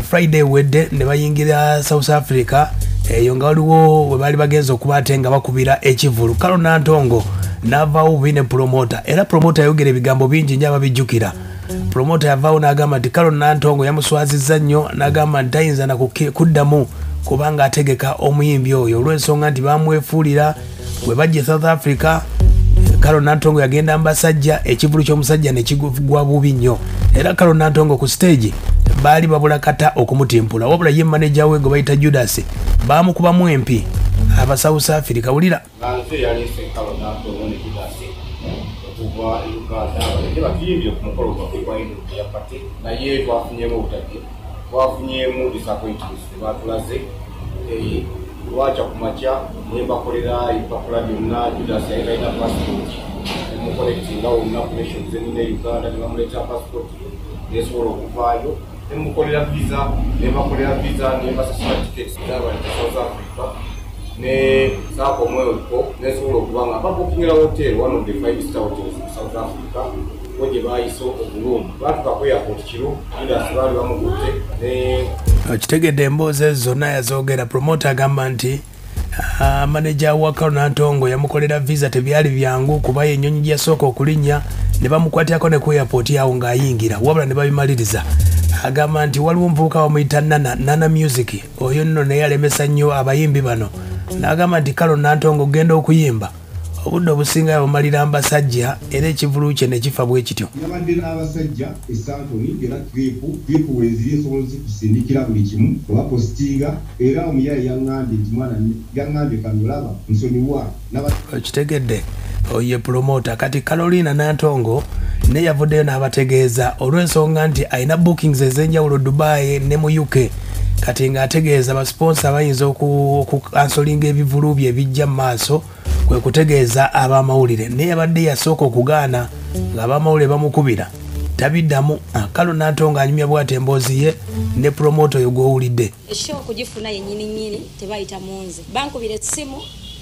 Friday wedde ne bayingira South Africa eyo nga waliwo we bali bagenza okuba ate nga bakubira ekivulu. Kalo Nantongo n'avaawo bine promoter era promoter yayogera ebigambo bingi nnyo ababijjukira. Promoter yavaawo n'agamba nti Kalo Nantongo yamuswazizza nnyo n'agamba nti tayinza na kuddamu kubanga ategeka omuyimbi oyo olw'ensonga nti bamwefuulira bwe bajja South Africa. Kalo Nantongo yagenda mbasajja ekivulu ky'omusajja ne kigwa bubi nnyo era Kalo Nantongo ku stage baali babula kata okumutimpula wabula ye manager we gwe bayita Judas baamukubamu empi aba South Africa wulira wacha kumacha nemba kolera ipakula byonna Judas yaina passport mu collecting law na connections ne Uganda ne bamuleta passport yesobola okuvaayo mu kolera visa nemba certificates zaba South Africa ne sako moyo ko nesobola okubanga babukingira hotel one of the 5-star hotels in South Africa koje baiso obulum batuka airport kiro Judas bali bamukutte ne kitegedde emboozi ezo zonna yazogera. Promoter agamba nti manager wa Kalo Nantongo yamukolera visa tebyali byangu kuba ennyonyi gyasooka okulinnya ne bamukwatyako ne ku airport yawo ng'ayingira wabula ne babimaliriza. Agamba nti waliwo omuvubuka bamuyita Nana Music oyo nno naye alemesa nnyo abayimbi bano n'agamba nti Kalo Nantongo genda okuyimba obudde obusinga yabumalira mbasajja era ekivulu kye ne kifa bwe kityo. Yabadde n'abasajja esantoni era twepu weziri esobola kusindikira buli kimu obapostinga era omuyayi yaŋŋambye nti mwana yaŋŋambye kanolaba nsonyiwa okitegedde oye promoter kati Carolina Nantongo ne yavuddeyo n'abategeeza olw'ensonga nti alina bookings ez'enjawulo Dubai ne mu UK kati ng'ategeeza basponsa bayinza okukansolinga ebivulu bye ebijja mu maaso kwe kutegeeza ab'amawulire naye yabadde yasooka okugaana ng'ab'amawulire bamukubira tabiddamu. Kalo Nantongo anyumya bw'ati emboozi ye ne promoter oyo gw'owulidde esho okugifuna yennyini tebayita munze bankubira essimu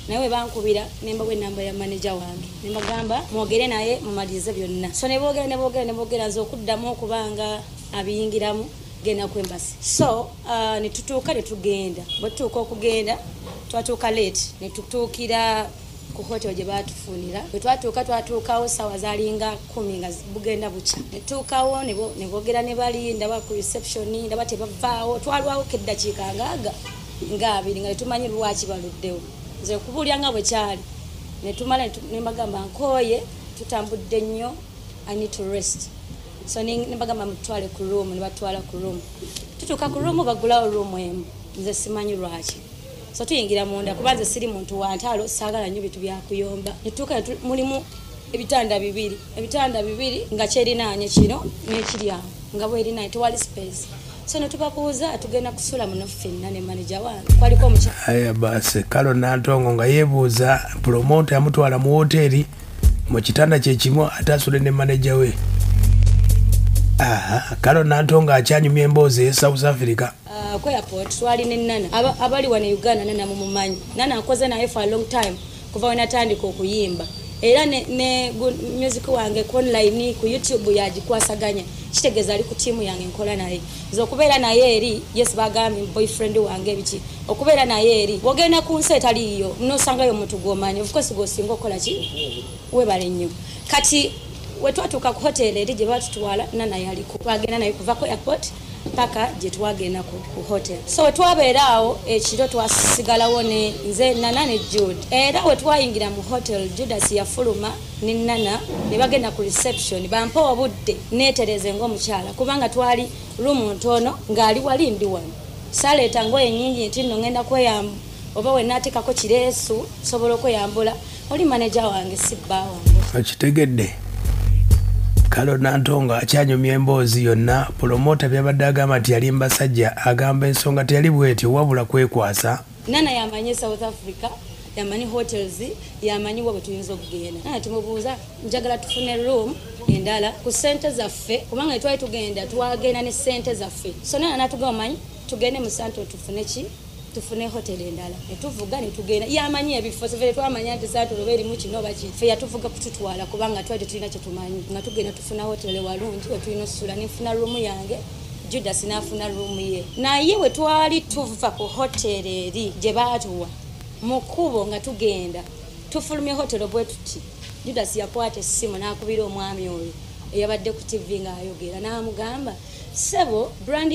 nawe bankubira nembawe namba ya manager wange nembagamba mwogere naye mumalirize byonna so ne boogera nze okuddamu okubanga abiyingiramu genda ku embassy so ne tutuuka ne tugenda bwe tutuuka okugenda twatuuka late ne tutuukira ku hotel gye baatufunira bwe twatuukawo sawa zalinga 10 nga bugenda buca ne tuukawo ne boogera ne bali ndaba ku reception ndaba tebavaawo twalwawo keddakiika nga abiri nga tumanyi lwaki baluddewo nze kubulya nga bwe kyali ne tumala ne mbagamba nkooye tutambudde nnyo I need to rest so ne mbagamba mutwale ku room ne batwala ku room tutuuka ku room bagulawo room emu nze simanyi lwaki so tuyingira munda kuba nze siri muntu wa ntalo saagala nnyo bitu byakuyomba ne tuuka mulimu ebitanda bibiri nga kyerinaanye kino n'ekiri awo nga bwerinaanye tewali space so ne tubabuuza tugenda kusula muno ffenna ne manager wange kwaliko omukyala aya basi Kalo Nantongo nga yeebuuza promoter yamutwala mu hoteri mu kitanda kye kimu ate asule ne manager we. Kalo Nantongo akyanyumya emboozi e South Africa ku airport twali ne Nana abali wana Uganda Nana mumumanyi Nana akoze naye for a long time kuva wenatandika okuyimba era ne music wange ku online ku YouTube yagikwasaganya kitegeeza ali ku timu yange nkola naye nze okubeera naye eri yes bagambye boyfriend wange biki okubeera naye eri bogenda ku nsi etaliyo nosangayo omuntu gwomanyi of course gosinga okola ki webale nnyo kati wetwatuuka ku hotel eri gye batutwala Nana yaliko twagenda naye kuva ku airport paka gye twagenda ku hotel so wetwabeeraawo ekiro twasigalawo ne nze Nana ne Jude era wetwayingira mu hotel Judas yafuluma ne Nana ne bagenda ku reception bampa obudde neetereze ng'omukyala kubanga twali room ntono ng'ali wali ndi wano saleeta ngoye nnyingi nti nno ngenda kweyamba oba wenaateekako kireesu sobola okweyambula oli manager wange sibbaawo okitegedde. Kalo Nantongo akyanyumya emboozi yonna promoter byabadde agamba nti yali mbasajja agamba ensonga teyali bwetyo wabula kwekwasa. Nana yamanyi South Africa yamanyi hotels yamanyi bwe tuyinza okugenda Nana tumubuuza njagala tufune room endala ku sente zaffe kubanga twali tugenda twagenda ne sente zaffe so Nana natugamba manyi tugende mu Santo tufune hotel endala netuvuga netugenda yamanyi ebifo severe twamanya nti Santo roberi mu kino bakife yatuvuga kututwala kubanga twali tulina kye tumanyi nga tugenda tufuna hotel walungi wetulina osusula nefuna room yange Judas n'afuna room ye naye we twali tuva ku hotel eri gye baatuwa mu kkubo nga tugenda tufulumye hotel bwe tuti Judas yakwata essimu n'akubira omwami oyo eyabadde ku TV ng'ayogera n'amugamba sebo brand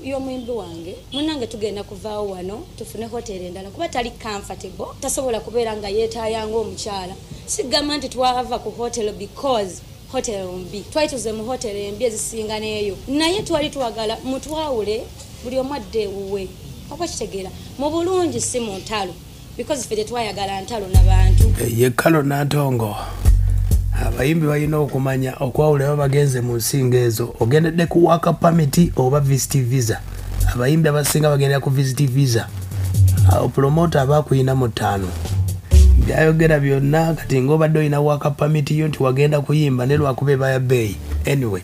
y'omuyimbi wange munange tugenda kuvaawo wano tufune hotel endala kuba tali comfortable tasobola kubeera nga yeetaayanga omukyala sigamba nti twava ku hotel because hotel mbi twali tuze mu hotel embi ezisinga n'eyo naye twali twagala mutwawule buli omu adde ewuwe oba kitegeera mu bulungi si mu ntalo because ffe tetwayagala ntalo n'abantu ye kalo Nantongo abayimbi balina okumanya okwawula baba bagenze mu nsinga ezo ogendedde ku waka permit oba visit visa abayimbi abasinga bagenda ku visit visa promoter abakuyina mu 5 byayogera byonna kati ng'obadde olina waka permit yo nti wagenda kuyimba ne lwakube baya bay anyway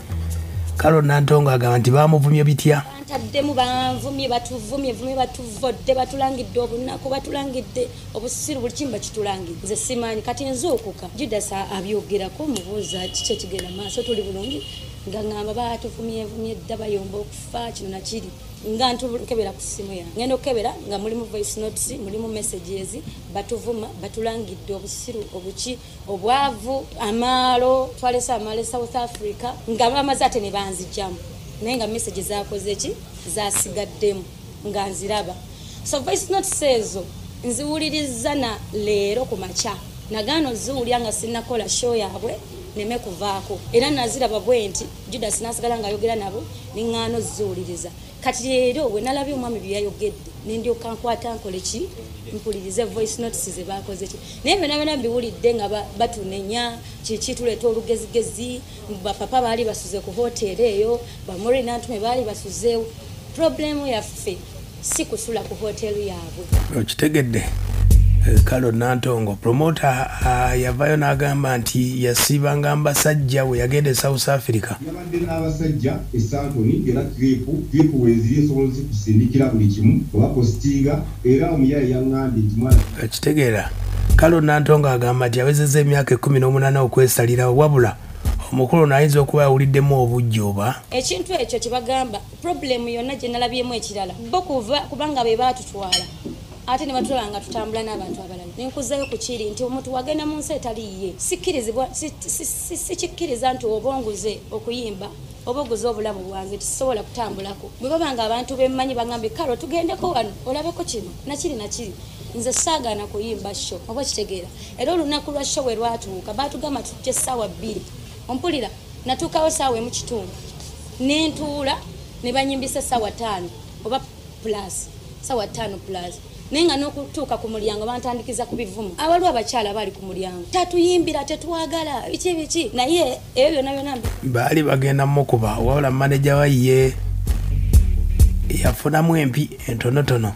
kalo Nantongo agamba nti bamuvumye bitya taddemu banvumye batuvumye batuvodde batulangidde obunaku batulangidde obusiru buli kimba kitulangidde nze simanyi kati nzuukuka Judas abyogerako mubuuza kiki ekigenda maaso tuli bulungi nga ngamba batuvumye dda bayomba okufa kino nakiri nga ntukebera ku ssimu yange ngenda okukebera nga mulimu voice notes mulimu messages batuvuma batulangidde obusiru obuki obwavu amaalo twalesa amaalo South Africa nga bamaze ate ne banzijjamu naye nga message zakoze ki zasigaddemu nga nziraba so voice notes ezo nziwuliriza na leero ku makya nagano ziwulya nga sinnakola show yaabwe neme kuvaako era naziraba bwe nti Judas nasigala nga ayogera nabo niŋŋaano ziwuliriza kati leero we nalabye omwami byayogedde nindyoka nkwata nkole ki mpulirize voice notes ze bakoze ki naye byonna mbiwulidde nga batunenya kiki tuleeta olugezigezi bapapa baali basuze ku hotel eyo bamuri nantume baali basuzeewo problemu yaffe si kusula ku hotel yaabwe okitegedde kalo Nantongo promoter yavayo n'agamba nti yasiibanga abasajja we yagenda South Africa yabadde n'abasajja eSouth era trip weziri esobola kusindikira buli kimu oba postinga era omuyaye yaŋŋambye nti mwana ekitegeera kalo Nantongo agamba nti yawezezza emyaka 18 okwesalirawo wabula omukulu n'ayinza okuba yawuliddemu obujjo oba ekintu ekyo kibagamba problemu yonna gye nalabyemu ekirala bo kubanga be baatutwala ate ne batulaba nga tutambula n'abantu abalala nenkuzayo ku kiri nti omuntu wagenda mu nsi etaliiye sikikkiriza nti obonguze okuyimba oboguze obulamu bwange tisobola kutambulako bwe babanga abantu bemmanyi bagambye kalo tugendeko wano olabeko kino nakiri nze saagaana kuyimba sho oba kitegeera era olunaku lwa sho we lwatuuka baatugamba tujje essaawa 2 ompulira natuukawo essaawa emu kitundu nentuula ne banyimbisa essaawa 5 oba plus essaawa 5 plus nenga n'okutuuka ku mulyango bantandikiza ku bivumu abaliwo abakyala bali ku mulyango tatuyimbira tetwagala biki naye ebyo byonna baali bagenda mukuba wabula manager waye yafunamu empi entonotono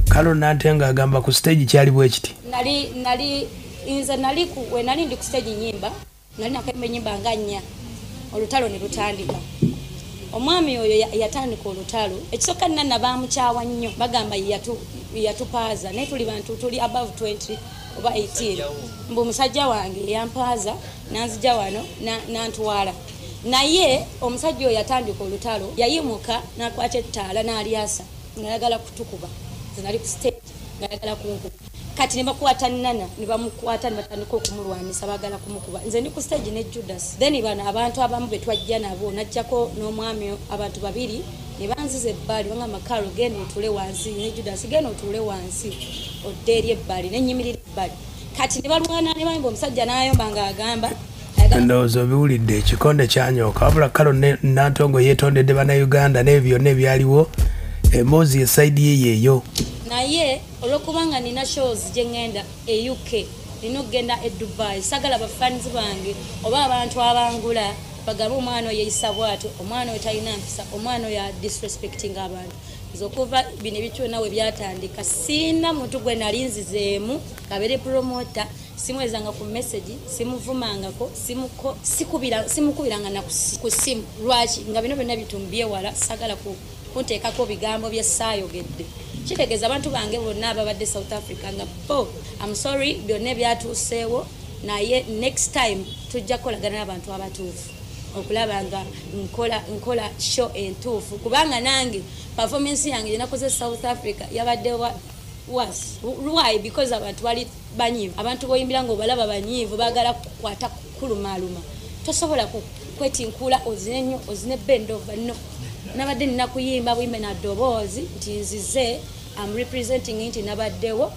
kalo Nantongo agamba ku stage kyali bwe kiti nali ndi ku stage nyimba nali nakembe nyimba nga 4 olutalo ne lutandika omwami oyo yatandika olutalo ekisooka nanna bamukyawa nnyo bagamba yatupaaza naye tuli bantu tuli above 20 oba 18 mbu musajja wange yampaaza nanzija wano nantwala naye omusajja oyo yatandika olutalo yayimuka nakwata ettaala n'alyasa ngayagala kutukuba zinali ku stage ngayagala kunkuba kati ne bakwata nana ne bamukwata ne batandika okumulwanisa bagala kumukuba nze ndi ku stage ne Judas then bano abantu abamu betwajja nabo najjako n'omwami abantu babiri ne banziza ebbali banga makalo genda otule wansi ne Judas genda otule wansi oddeeri ebbali n'ennyimirira ebbali kati ne balwana ne bayimba omusajja n'ayomba ng'agamba ndowooza obiwulidde ekikonde kyanyooka wabula kalo Nantongo yeetondedde bannayuganda n'ebyo byonna ebyaliwo emboozi esaidi ye yeeyo naye olwokubanga nina shows gye ŋŋenda e UK nina okugenda e Dubai sagala bafans bange oba abantu abangula bagambe omwana oyo yeyisa bw'atyo omwana oyo talina mpisa omwana oyo disrespecting abantu nze okuva bino ebikyona we byatandika sina muntu gwe nali nzizeemu kabere promota simwezanga ku message simuvumangako simukubiranga na ku simu lwaki nga bino byonna bitumbye wala sagala kunteekako bigambo bye saayogedde kitegeeza abantu bange bonna ababadde South Africa nga I'm sorry byonna byatuuseewo naye next time tujja kukolagana n'abantu abatuufu okulaba nga nkola show entuufu kubanga nange performance yange nakoze South Africa yabadde was why because abantu bali banyivu abantu boyimbira ngo balaba banyivu bagala kukwata kulumaluma tosobola kwetinkula ozine bend over no nabadde nakuyimba bwimbe na dobozi nti nzize I'm representing nti nabaddewo